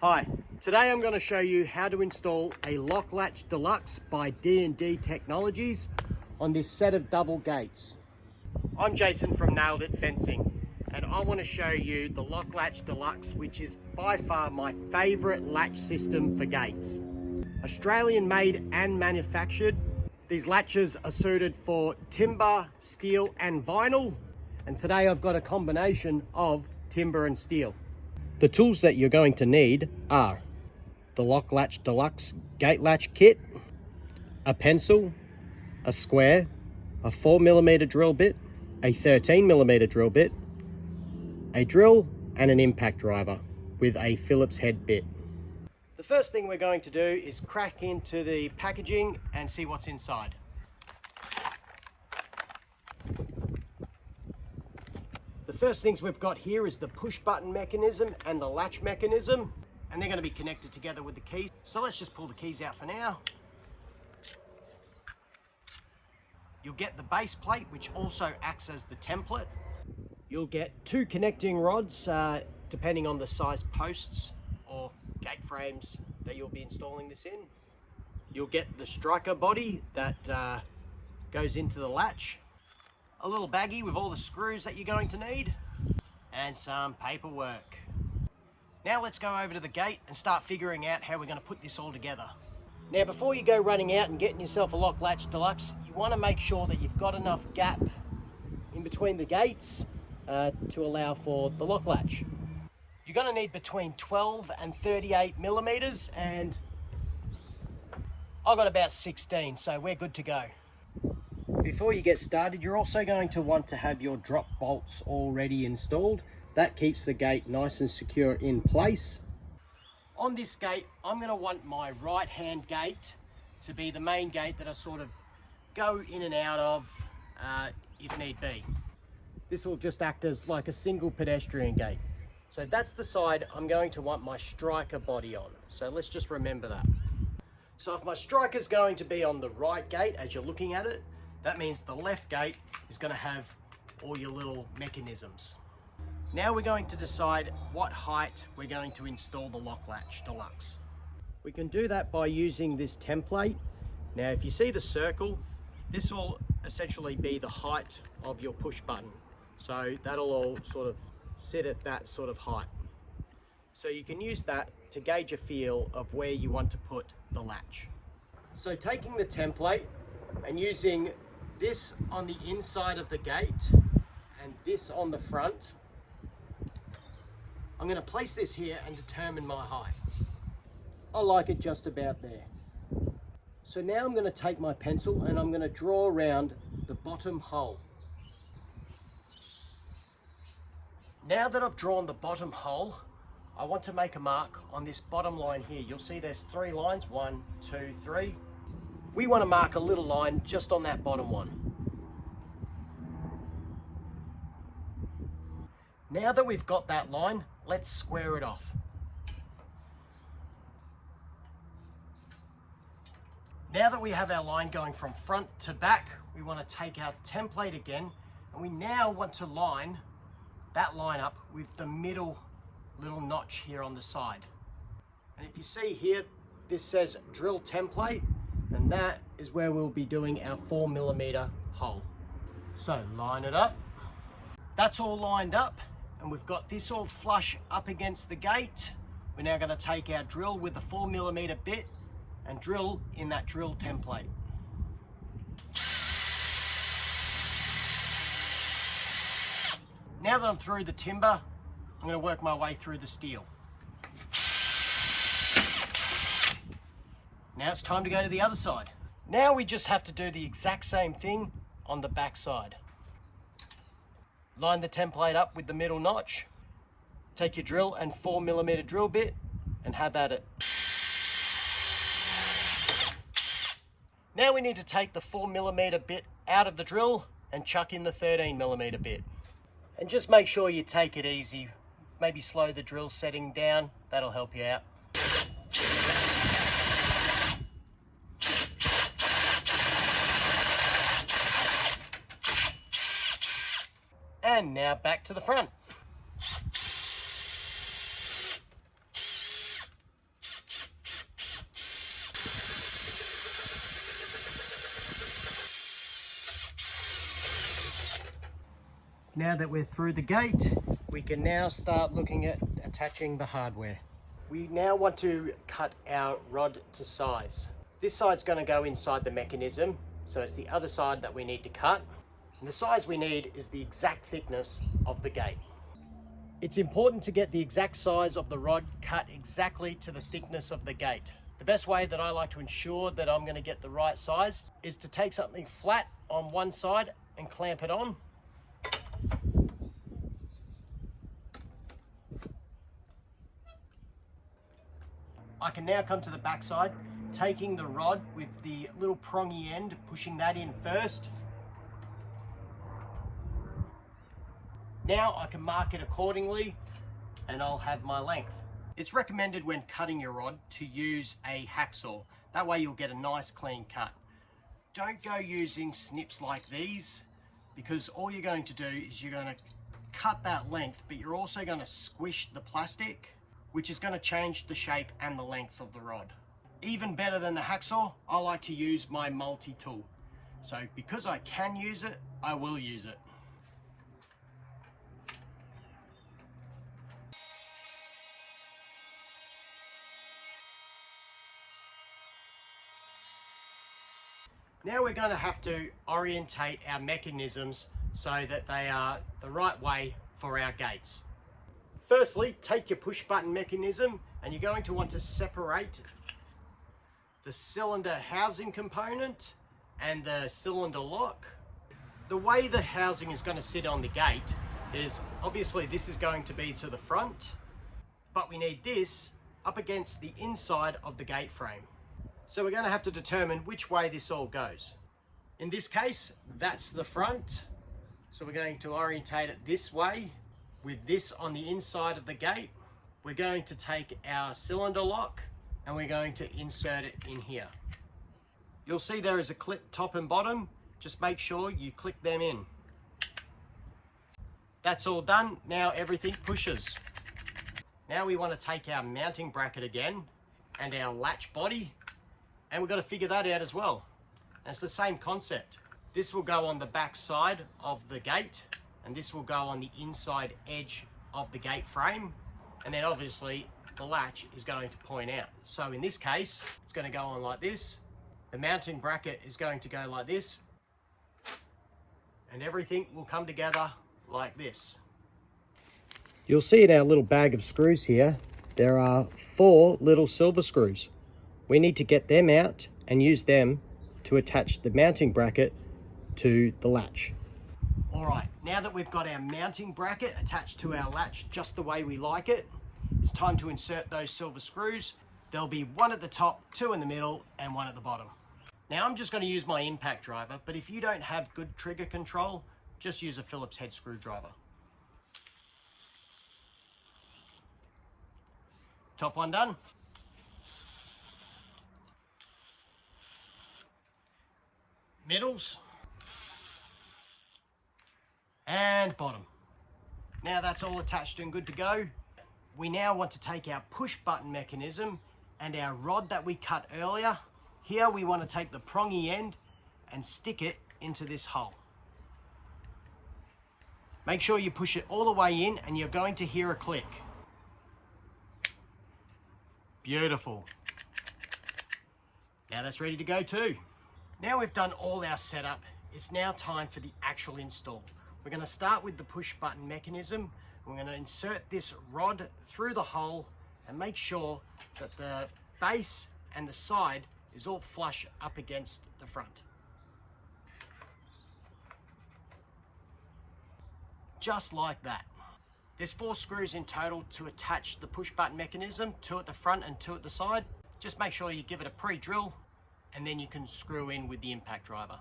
Hi, today I'm going to show you how to install a Lokklatch Deluxe by D&D Technologies on this set of double gates. I'm Jason from Nailed It Fencing, and I want to show you the Lokklatch Deluxe, which is by far my favourite latch system for gates. Australian made and manufactured, these latches are suited for timber, steel and vinyl, and today I've got a combination of timber and steel. The tools that you're going to need are the Lokklatch Deluxe gate latch kit, a pencil, a square, a 4mm drill bit, a 13mm drill bit, a drill and an impact driver with a Phillips head bit. The first thing we're going to do is crack into the packaging and see what's inside. The first things we've got here is the push button mechanism and the latch mechanism, and they're going to be connected together with the keys. So let's just pull the keys out for now. You'll get the base plate, which also acts as the template. You'll get two connecting rods, depending on the size posts or gate frames that you'll be installing this in. You'll get the striker body that goes into the latch, a little baggie with all the screws that you're going to need, and some paperwork. Now let's go over to the gate and start figuring out how we're going to put this all together. Now before you go running out and getting yourself a Lokklatch Deluxe, you want to make sure that you've got enough gap in between the gates to allow for the lock latch. You're going to need between 12 and 38mm, and I've got about 16, so we're good to go. Before you get started, you're also going to want to have your drop bolts already installed. That keeps the gate nice and secure in place. On this gate, I'm going to want my right hand gate to be the main gate that I sort of go in and out of if need be. This will just act as like a single pedestrian gate. So that's the side I'm going to want my striker body on. So let's just remember that. So if my striker is going to be on the right gate as you're looking at it, that means the left gate is going to have all your little mechanisms. Now we're going to decide what height we're going to install the Lokklatch Deluxe. We can do that by using this template. Now if you see the circle, this will essentially be the height of your push button. So that'll all sort of sit at that sort of height. So you can use that to gauge a feel of where you want to put the latch. So taking the template and using this on the inside of the gate and this on the front, I'm going to place this here and determine my height. I like it just about there. So now I'm going to take my pencil and I'm going to draw around the bottom hole. Now that I've drawn the bottom hole, I want to make a mark on this bottom line here. You'll see there's 3 lines, 1, 2, 3. We want to mark a little line just on that bottom one. Now that we've got that line, let's square it off. Now that we have our line going from front to back, we want to take our template again, and we now want to line that line up with the middle little notch here on the side. And if you see here, this says drill template, and that is where we'll be doing our 4mm hole. So line it up. That's all lined up, and we've got this all flush up against the gate. We're now going to take our drill with the 4mm bit and drill in that drill template. Now that I'm through the timber, I'm going to work my way through the steel. Now it's time to go to the other side. Now we just have to do the exact same thing on the back side. Line the template up with the middle notch. Take your drill and 4mm drill bit and have at it. Now we need to take the 4mm bit out of the drill and chuck in the 13mm bit. And just make sure you take it easy. Maybe slow the drill setting down. That'll help you out. And now back to the front. Now that we're through the gate, we can now start looking at attaching the hardware. We now want to cut our rod to size. This side's going to go inside the mechanism, so it's the other side that we need to cut. And the size we need is the exact thickness of the gate. It's important to get the exact size of the rod cut exactly to the thickness of the gate. The best way that I like to ensure that I'm going to get the right size is to take something flat on one side and clamp it on. I can now come to the back side, taking the rod with the little prongy end, pushing that in first. Now I can mark it accordingly and I'll have my length. It's recommended when cutting your rod to use a hacksaw. That way you'll get a nice clean cut. Don't go using snips like these, because all you're going to do is you're going to cut that length, but you're also going to squish the plastic, which is going to change the shape and the length of the rod. Even better than the hacksaw, I like to use my multi-tool. So because I can use it, I will use it. Now we're going to have to orientate our mechanisms so that they are the right way for our gates. Firstly, take your push button mechanism and you're going to want to separate the cylinder housing component and the cylinder lock. The way the housing is going to sit on the gate is obviously this is going to be to the front, but we need this up against the inside of the gate frame. So we're going to have to determine which way this all goes. In this case, that's the front. So we're going to orientate it this way with this on the inside of the gate. We're going to take our cylinder lock and we're going to insert it in here. You'll see there is a clip top and bottom. Just make sure you click them in. That's all done. Now everything pushes. Now we want to take our mounting bracket again and our latch body, and we've got to figure that out as well. And it's the same concept. This will go on the back side of the gate and this will go on the inside edge of the gate frame, and then obviously the latch is going to point out. So in this case, it's going to go on like this. The mounting bracket is going to go like this, and everything will come together like this. You'll see in our little bag of screws here, there are 4 little silver screws. We need to get them out and use them to attach the mounting bracket to the latch. All right, now that we've got our mounting bracket attached to our latch just the way we like it, it's time to insert those silver screws. There'll be 1 at the top, 2 in the middle, and 1 at the bottom. Now I'm just going to use my impact driver, but if you don't have good trigger control, just use a Phillips head screwdriver. Top one done. Middles. And bottom. Now that's all attached and good to go. We now want to take our push button mechanism and our rod that we cut earlier. Here we want to take the prongy end and stick it into this hole. Make sure you push it all the way in and you're going to hear a click. Beautiful. Now that's ready to go too. Now we've done all our setup, it's now time for the actual install. We're going to start with the push button mechanism. We're going to insert this rod through the hole and make sure that the base and the side is all flush up against the front. Just like that. There's 4 screws in total to attach the push button mechanism, 2 at the front and 2 at the side. Just make sure you give it a pre-drill and then you can screw in with the impact driver.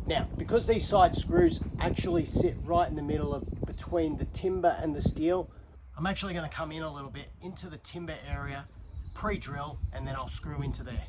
Now, because these side screws actually sit right in the middle of between the timber and the steel, I'm actually going to come in a little bit into the timber area, pre-drill, and then I'll screw into there.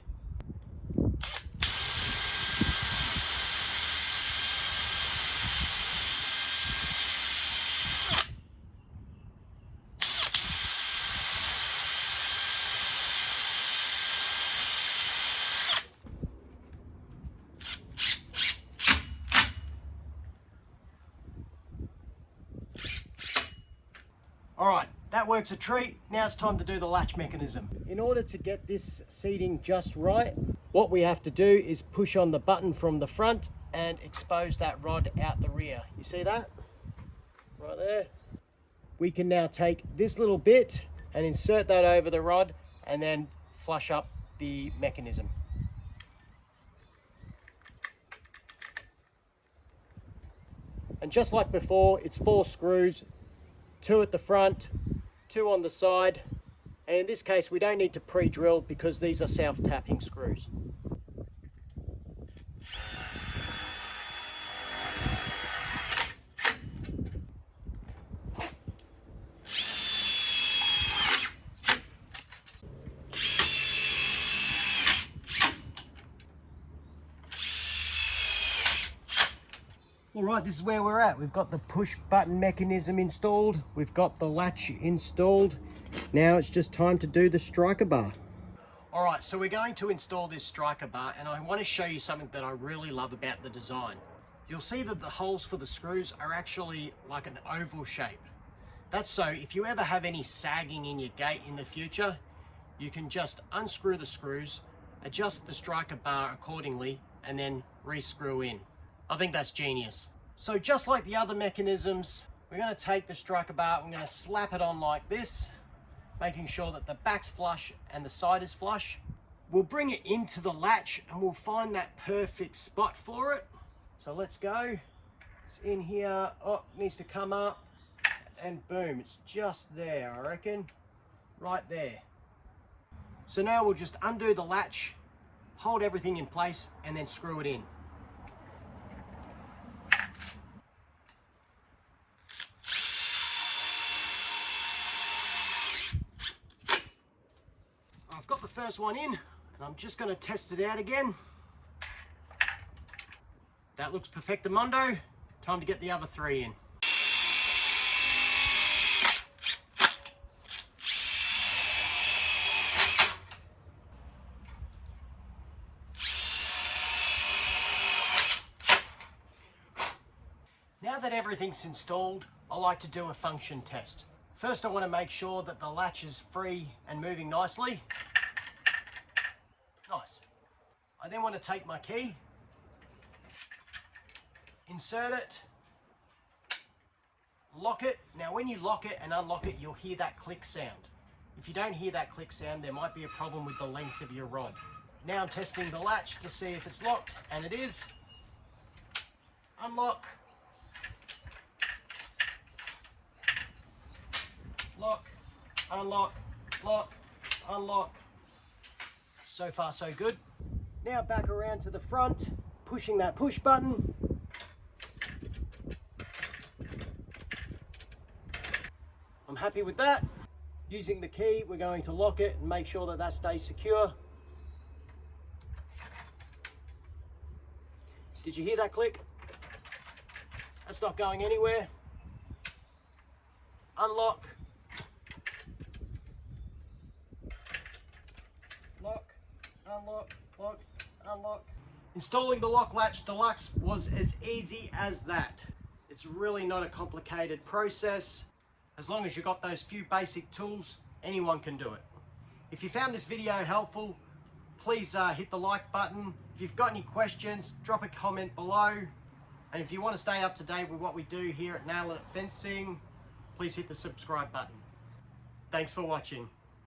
All right, that works a treat. Now it's time to do the latch mechanism. In order to get this seating just right, what we have to do is push on the button from the front and expose that rod out the rear. You see that? Right there. We can now take this little bit and insert that over the rod and then flush up the mechanism. And just like before, it's 4 screws, 2 at the front, 2 on the side, and in this case we don't need to pre-drill because these are self-tapping screws. All right, this is where we're at. We've got the push button mechanism installed. We've got the latch installed. Now it's just time to do the striker bar. All right, so we're going to install this striker bar, and I want to show you something that I really love about the design. You'll see that the holes for the screws are actually like an oval shape. That's so if you ever have any sagging in your gate in the future, you can just unscrew the screws, adjust the striker bar accordingly, and then re-screw in. I think that's genius. So just like the other mechanisms, we're going to take the striker bar, we're going to slap it on like this, making sure that the back's flush and the side is flush. We'll bring it into the latch and we'll find that perfect spot for it. So let's go. It's in here. Oh, it needs to come up, and boom, it's just there, I reckon. Right there. So now we'll just undo the latch, hold everything in place, and then screw it in. I've got the first one in, and I'm just going to test it out again. That looks perfectamundo. Time to get the other 3 in. Now that everything's installed, I like to do a function test. First, I want to make sure that the latch is free and moving nicely. Nice. I then want to take my key, insert it, lock it. Now when you lock it and unlock it, you'll hear that click sound. If you don't hear that click sound, there might be a problem with the length of your rod. Now I'm testing the latch to see if it's locked, and it is. Unlock. Lock, unlock, lock, unlock. So far so good. Now back around to the front, pushing that push button. I'm happy with that. Using the key, we're going to lock it and make sure that that stays secure. Did you hear that click? That's not going anywhere. Unlock. Lock, unlock, lock, unlock. Installing the Lokklatch Deluxe was as easy as that. It's really not a complicated process. As long as you've got those few basic tools, anyone can do it. If you found this video helpful, please hit the like button. If you've got any questions, drop a comment below. And if you want to stay up to date with what we do here at Nail It Fencing, please hit the subscribe button. Thanks for watching.